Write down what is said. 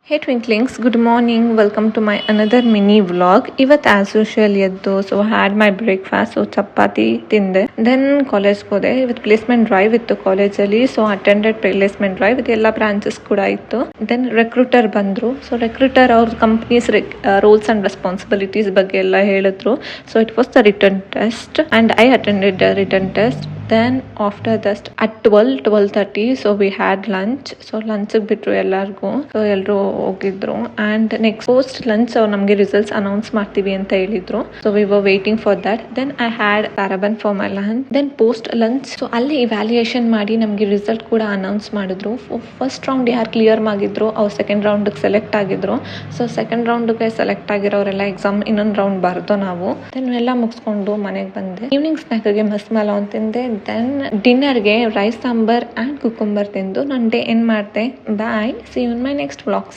Hey Twinklings, good morning. Welcome to my another mini vlog. ಇವತ್ತು as usual ಎದ್ದು had my breakfast chapati ತಿಂದೆ. Then ಕಾಲೇಜ್ಗೆ ಹೋದೆ. ಇವತ್ತು ಪ್ಲೇಸ್ಮೆಂಟ್ ಡ್ರೈವ್ ಇತ್ತು ಕಾಲೇಜಲ್ಲಿ. ಅಟೆಂಡೆಡ್ ಪ್ಲೇಸ್ಮೆಂಟ್ ಡ್ರೈವ್ ಇದು ಎಲ್ಲ ಬ್ರಾಂಚಸ್ ಕೂಡ ಇತ್ತು. ದೆನ್ ರೆಕ್ರೂಟರ್ ಬಂದ್ರು. ರೆಕ್ರೂಟರ್ ಅವ್ರ ಕಂಪ್ನೀಸ್ ರೋಲ್ಸ್ ಅಂಡ್ ರೆಸ್ಪಾನ್ಸಿಬಿಲಿಟೀಸ್ ಬಗ್ಗೆ ಎಲ್ಲ ಹೇಳಿದ್ರು. It was the return test and I attended the return test. Then after that at 12:30 we had lunch. Lunch ಬಿಟ್ರು ಎಲ್ಲರಿಗೂ. ಎಲ್ಲರೂ ಹೋಗಿದ್ರು and next post lunch ನಮಗೆ ರಿಸಲ್ಟ್ಸ್ ಅನೌನ್ಸ್ ಮಾಡ್ತೀವಿ ಅಂತ ಹೇಳಿದ್ರು. we were waiting for that. Then I had paraben for my lunch. Then post lunch ಅಲ್ಲಿ evaluation ಮಾಡಿ ನಮಗೆ ರಿಸಲ್ಟ್ ಕೂಡ ಅನೌನ್ಸ್ ಮಾಡಿದ್ರು. ಫಸ್ಟ್ ರೌಂಡ್ ಯಾರು ಕ್ಲಿಯರ್ ಆಗಿದ್ರು ಅವ್ರು ಸೆಕೆಂಡ್ ರೌಂಡ್ಗೆ ಸೆಲೆಕ್ಟ್ ಆಗಿದ್ರು. ಸೆಕೆಂಡ್ ರೌಂಡ್ಗೆ ಸೆಲೆಕ್ಟ್ ಆಗಿರೋರೆಲ್ಲ ಎಕ್ಸಾಮ್ ಇನ್ನೊಂದು ರೌಂಡ್ ಬರ್ದು ನಾವು. ದೆನ್ ಎಲ್ಲ ಮುಗಿಸ್ಕೊಂಡು ಮನೆಗೆ ಬಂದೆ. ಈವ್ನಿಂಗ್ ಸ್ನ್ಯಾಕ್ಗೆ ಮಸ್ಮಲ ತಿಂದೆ. ದೆನ್ ಡಿನ್ನರ್ಗೆ ರೈಸ್ ಸಾಂಬಾರ್ ಆ್ಯಂಡ್ ಕುಕುಂಬರ್ ತಿಂದು ನನ್ನ ಡೇ ಎಂಡ್ ಮಾಡಿದೆ. Bye, see you in my next vlogs.